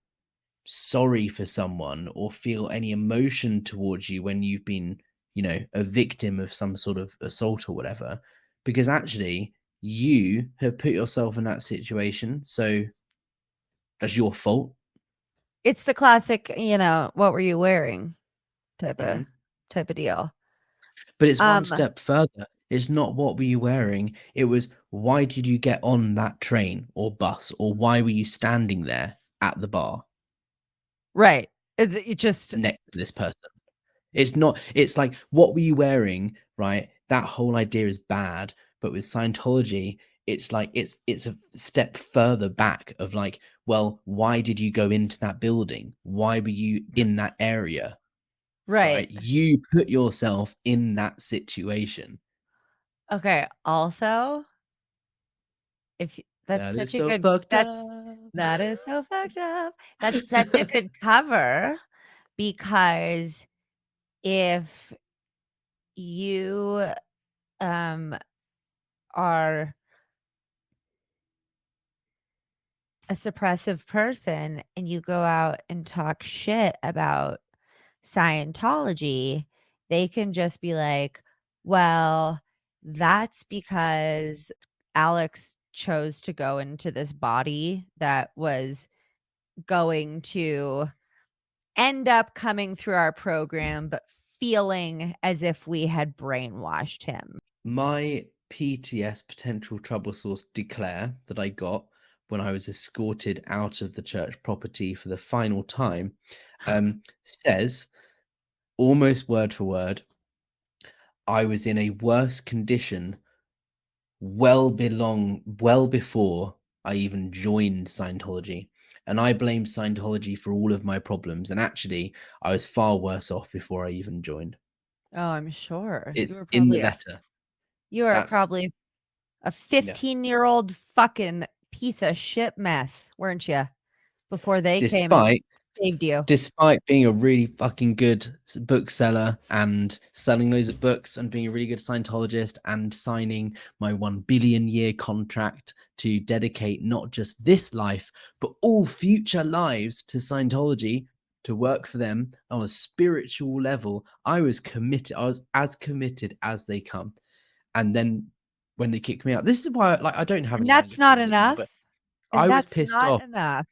sorry for someone or feel any emotion towards you when you've been, a victim of some sort of assault or whatever? Because actually you have put yourself in that situation, so that's your fault. It's the classic, what were you wearing type of deal. But it's one step further. It's not what were you wearing. It was, why did you get on that train or bus, or why were you standing there at the bar Right. It just next to this person? It's not, it's like, what were you wearing, right? That whole idea is bad. But with Scientology, it's like, it's a step further back of like, well, why did you go into that building? Why were you in that area? right. You put yourself in that situation. Okay. Also, that's That such is a so good fucked that is so fucked up. That's such a good cover, because if you are a suppressive person and you go out and talk shit about Scientology, they can just be like, well, that's because Alex chose to go into this body that was going to end up coming through our program, but feeling as if we had brainwashed him. My PTS, potential trouble source declare, that I got when I was escorted out of the church property for the final time, says almost word for word, I was in a worse condition well before I even joined Scientology. And I blame Scientology for all of my problems. And actually, I was far worse off before I even joined. Oh, I'm sure. It's in the letter. You were That's- probably a 15-year-old fucking piece of shit mess, weren't you? Before they came and saved you. Despite being a really fucking good bookseller and selling loads of books and being a really good Scientologist and signing my 1 billion year contract to dedicate not just this life, but all future lives to Scientology, to work for them on a spiritual level, I was committed. I was as committed as they come. And then when they kicked me out, this is why I don't have any. That's not enough. But And I was that's pissed not off. enough.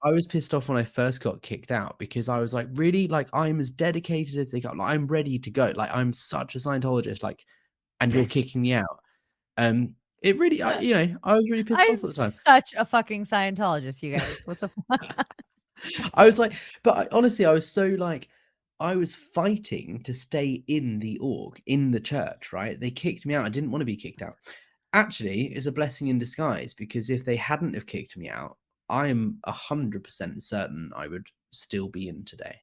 I was pissed off when I first got kicked out, because I was like, really, like, I'm as dedicated as they got. Like, I'm ready to go. Like, I'm such a Scientologist. Like, and you're kicking me out. It really, I was really pissed off at the time. Such a fucking Scientologist, you guys. What the fuck? I was like, but honestly, I was so like, I was fighting to stay in the org, in the church, right? They kicked me out. I didn't want to be kicked out. Actually, it's a blessing in disguise, because if they hadn't have kicked me out, I am 100% certain I would still be in today.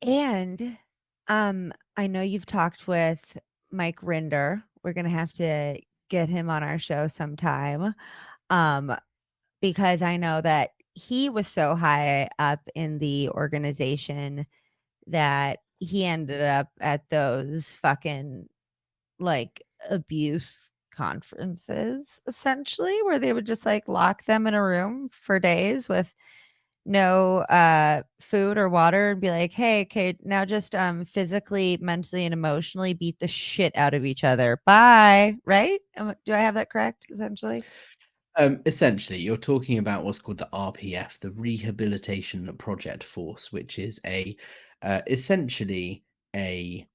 And I know you've talked with Mike Rinder. We're gonna have to get him on our show sometime. Because I know that he was so high up in the organization that he ended up at those fucking like abuse conferences, essentially, where they would just like lock them in a room for days with no food or water and be like, hey, okay, now just physically, mentally, and emotionally beat the shit out of each other. Bye. Right? Do I have that correct, essentially? Essentially, you're talking about what's called the RPF, the Rehabilitation Project Force, which is essentially a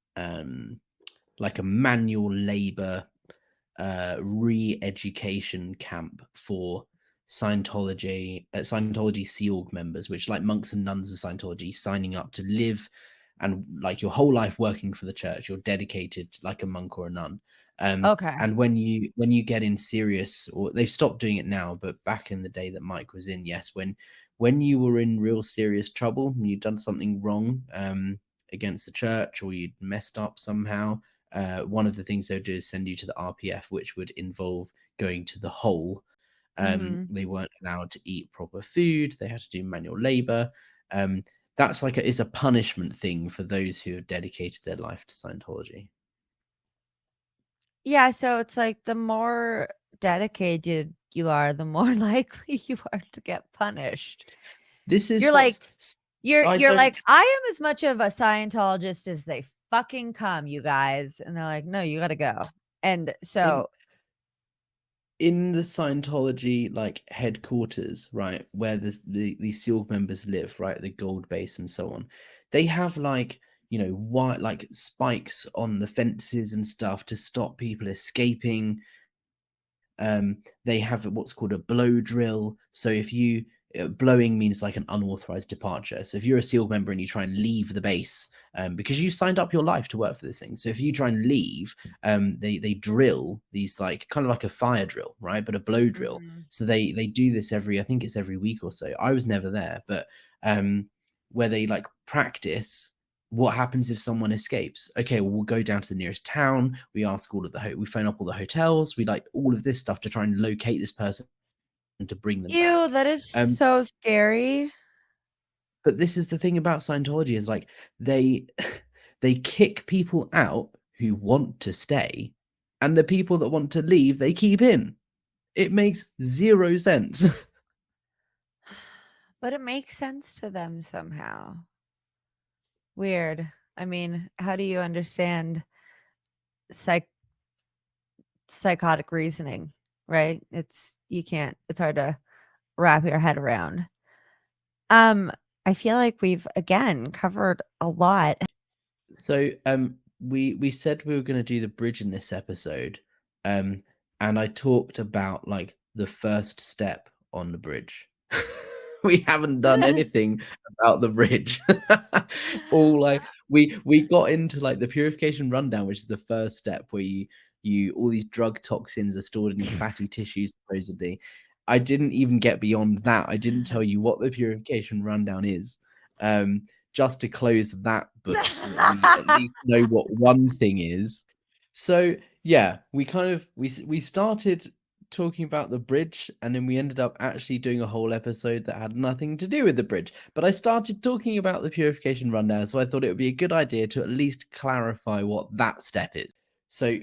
like a manual labor re-education camp for Scientology Sea Org members, which like monks and nuns of Scientology, signing up to live and like your whole life working for the church. You're dedicated like a monk or a nun. Okay. And when you get in serious, or they've stopped doing it now, but back in the day that Mike was in, yes, when you were in real serious trouble and you'd done something wrong against the church, or you'd messed up somehow, one of the things they would do is send you to the RPF, which would involve going to the hole. They weren't allowed to eat proper food. They had to do manual labor. That's like it's a punishment thing for those who have dedicated their life to Scientology. Yeah, so it's like the more dedicated you are, the more likely you are to get punished. This is You're like, you're I don't- like, I am as much of a Scientologist as they fucking come, you guys. And they're like, no, you gotta go. And so in the Scientology like headquarters, right, where the SEAL members live, right, the gold base and so on, they have like, you know, white like spikes on the fences and stuff to stop people escaping. They have what's called a blow drill. So if you blowing means like an unauthorized departure. So if you're a SEAL member and you try and leave the base, because you signed up your life to work for this thing, so if you try and leave, they drill these like kind of like a fire drill, right? But a blow drill. So they do this every, I think it's every week or so. I was never there, but where they like practice what happens if someone escapes. Okay, well, we'll go down to the nearest town. We ask all of we phone up all the hotels. We like all of this stuff to try and locate this person and to bring them ew, back. that is so scary. But this is the thing about Scientology is like they kick people out who want to stay, and the people that want to leave they keep in. It makes zero sense. But it makes sense to them somehow. Weird. I mean, how do you understand psychotic reasoning, right? It's hard to wrap your head around. I feel like we've again covered a lot. So we said we were going to do the bridge in this episode, and I talked about like the first step on the bridge. We haven't done anything about the bridge. All like we got into like the purification rundown, which is the first step where you all these drug toxins are stored in your fatty tissues supposedly. I didn't even get beyond that. I didn't tell you what the purification rundown is. Just to close that book so that we at least know what one thing is. So yeah, we kind of we started talking about the bridge, and then we ended up actually doing a whole episode that had nothing to do with the bridge. But I started talking about the purification rundown, so I thought it would be a good idea to at least clarify what that step is. So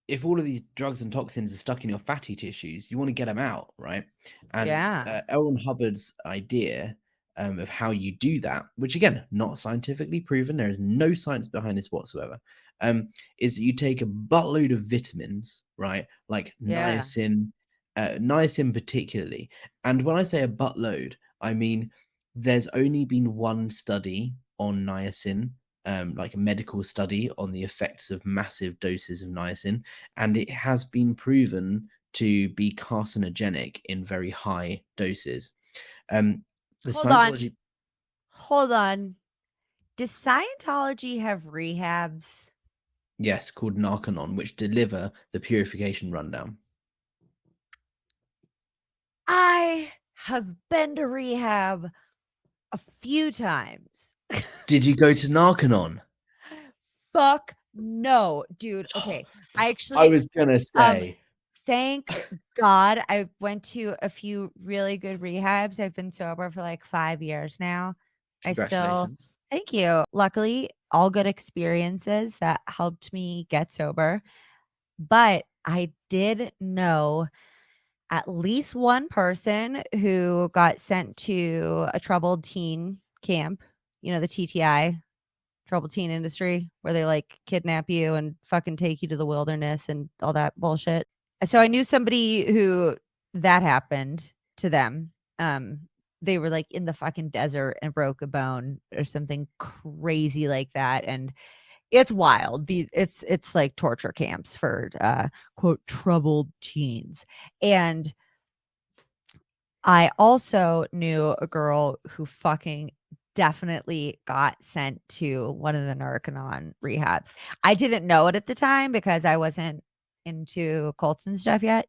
if all of these drugs and toxins are stuck in your fatty tissues, you want to get them out, right? And Yeah. L. Ron Hubbard's idea of how you do that, which again, not scientifically proven, there is no science behind this whatsoever, is that you take a buttload of vitamins, right? Like Yeah. niacin particularly. And when I say a buttload, I mean there's only been one study on niacin, like a medical study on the effects of massive doses of niacin, and it has been proven to be carcinogenic in very high doses. The Scientology. Hold on. Does Scientology have rehabs? Yes, called Narconon, which deliver the purification rundown. I have been to rehab a few times. Did you go to Narconon? Fuck no, dude. Okay. I was gonna say. Thank God I went to a few really good rehabs. I've been sober for like 5 years now. Congratulations. Thank you. Luckily, all good experiences that helped me get sober. But I did know at least one person who got sent to a troubled teen camp, you know, the TTI, troubled teen industry, where they like kidnap you and fucking take you to the wilderness and all that bullshit. So I knew somebody who that happened to them. They were like in the fucking desert and broke a bone or something crazy like that. And it's wild. It's like torture camps for quote troubled teens. And I also knew a girl who fucking definitely got sent to one of the Narconon rehabs. I didn't know it at the time because I wasn't into cults and stuff yet.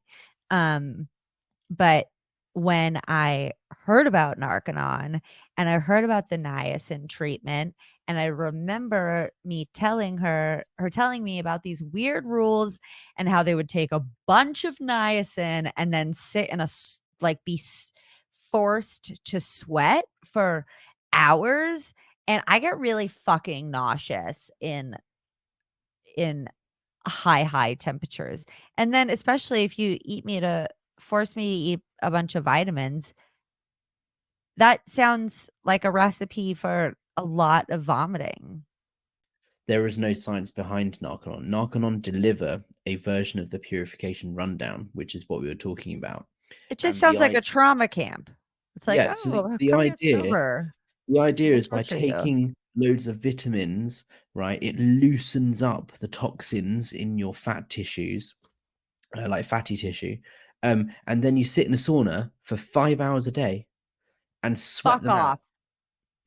But when I heard about Narconon and I heard about the niacin treatment, and I remember me telling her telling me about these weird rules and how they would take a bunch of niacin and then sit in a be forced to sweat for hours, and I get really fucking nauseous in high temperatures. And then especially if you force me to eat a bunch of vitamins, that sounds like a recipe for a lot of vomiting. There is no science behind Narconon. Narconon deliver a version of the Purification Rundown, which is what we were talking about. It just And sounds like a trauma camp. It's like, yeah, so oh, the come get idea sober. is by torture you. taking loads of vitamins, right, it loosens up the toxins in your fat tissues, like fatty tissue, and then you sit in a sauna for 5 hours a day and sweat Fuck them out. off.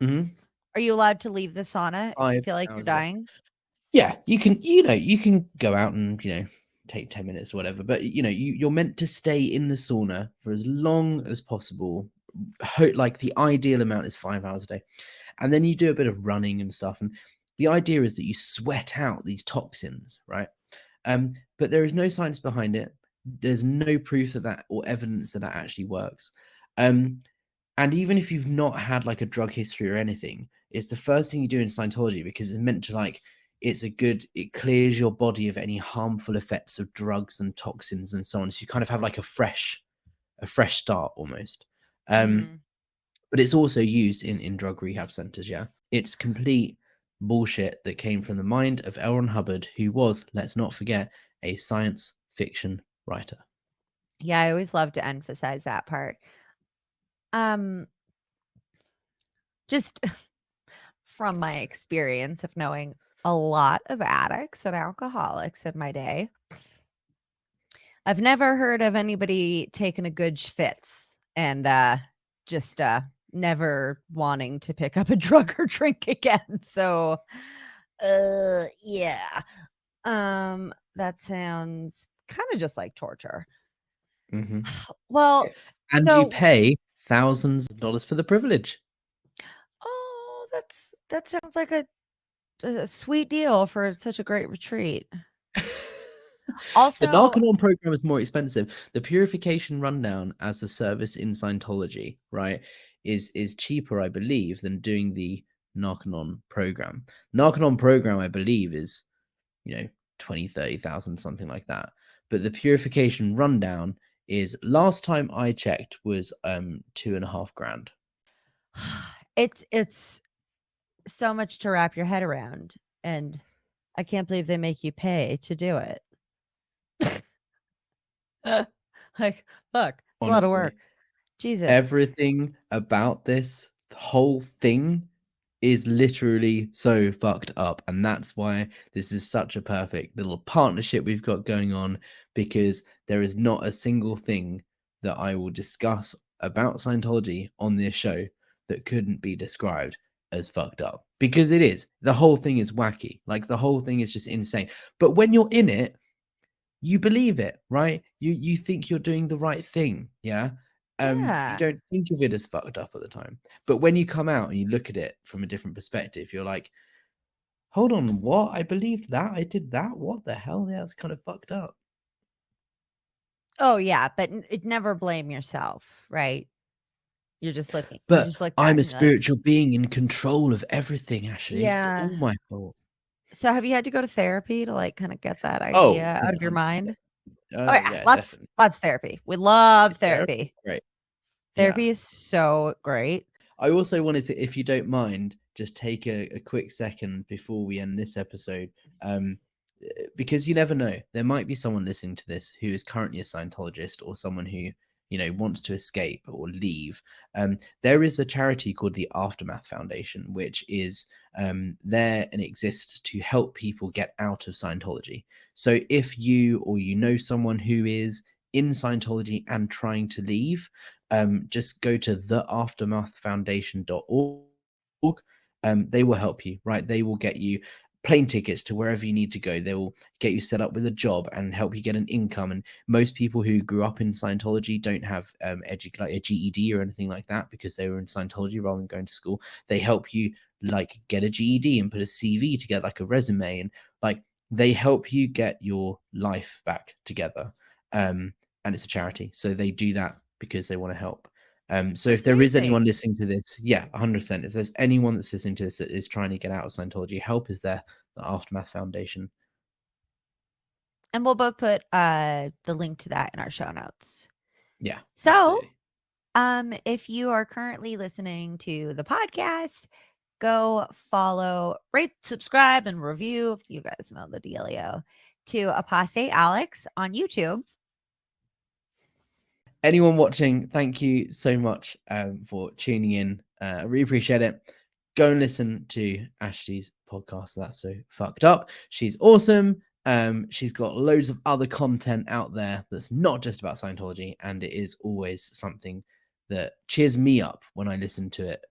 hmm Are you allowed to leave the sauna if you 5 feel like you're hours a day. dying? Yeah, you can go out and take 10 minutes or whatever, but you're meant to stay in the sauna for as long as possible. Like the ideal amount is 5 hours a day, and then you do a bit of running and stuff, and the idea is that you sweat out these toxins, right? But there is no science behind it. There's no proof that or evidence that actually works. And even if you've not had like a drug history or anything, it's the first thing you do in Scientology because it's meant to it clears your body of any harmful effects of drugs and toxins and so on. So you kind of have like a fresh start almost. Mhm. But it's also used in drug rehab centers. Yeah, it's complete bullshit that came from the mind of L. Ron Hubbard, who was, let's not forget, a science fiction writer. Yeah, I always love to emphasize that part. Just from my experience of knowing a lot of addicts and alcoholics in my day, I've never heard of anybody taking a good schwitz and just never wanting to pick up a drug or drink again. So yeah. That sounds kind of just like torture. Mm-hmm. Well, And you pay thousands of dollars for the privilege. Oh, that sounds like a sweet deal for such a great retreat. Also, the Narconon program is more expensive. The Purification Rundown as a service in Scientology, right, is cheaper, I believe, than doing the Narconon program. Narconon program, I believe, is 20,000-30,000, something like that. But the Purification Rundown is, last time I checked, was $2,500. it's so much to wrap your head around, and I can't believe they make you pay to do it. Like, fuck, it's a lot of work. Jesus. Everything about this whole thing is literally so fucked up, and that's why this is such a perfect little partnership we've got going on, because there is not a single thing that I will discuss about Scientology on this show that couldn't be described as fucked up, because it is. The whole thing is wacky. Like, the whole thing is just insane. But when you're in it, you believe it, right? You think you're doing the right thing. Yeah. You don't think of it as fucked up at the time, but when you come out and you look at it from a different perspective, you're like, hold on, what? I believed that, I did that, what the hell? Yeah, it's kind of fucked up. Oh yeah, but it never blame yourself, right? You're just looking. But you just look I'm a back and you're like, spiritual being in control of everything, Ashley. yeah. It's all my fault. So have you had to go to therapy to like kind of get that Oh, idea out of your 100%. mind? Oh Oh yeah, yeah, lots definitely. therapy. We love therapy. Great. Therapy is so great. I also wanted to, if you don't mind, just take a quick second before we end this episode, because you never know. There might be someone listening to this who is currently a Scientologist, or someone who wants to escape or leave. There is a charity called the Aftermath Foundation, which is there and exists to help people get out of Scientology. So if you or someone who is in Scientology and trying to leave, just go to theaftermathfoundation.org. They will help you, right? They will get you plane tickets to wherever you need to go. They will get you set up with a job and help you get an income. And most people who grew up in Scientology don't have like a GED or anything like that because they were in Scientology rather than going to school. They help you like get a GED and put a CV together, like a resume, and like they help you get your life back together. And it's a charity, so they do that because they want to help. So if there is anyone listening to this, 100%. If there's anyone that's listening to this that is trying to get out of Scientology, help is there. The Aftermath Foundation. And we'll both put the link to that in our show notes. Yeah. So, absolutely. if you are currently listening to the podcast, go follow, rate, subscribe, and review. You guys know the dealio. To Apostate Alex on YouTube. Anyone watching, thank you so much for tuning in. I really appreciate it. Go and listen to Ashley's podcast. That's So Fucked Up. She's awesome. She's got loads of other content out there that's not just about Scientology, and it is always something that cheers me up when I listen to it.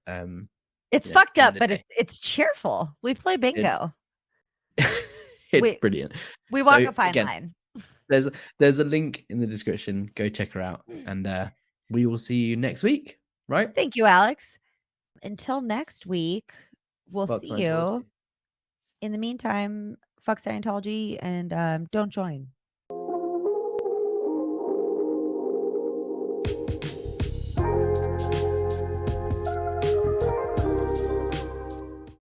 It's fucked up, but it's cheerful. We play bingo. It's brilliant. We walk a fine line. There's a link in the description. Go check her out, and we will see you next week. Right? Thank you, Alex. Until next week, we'll Fuck see Scientology. you. In the meantime, fuck Scientology and don't join.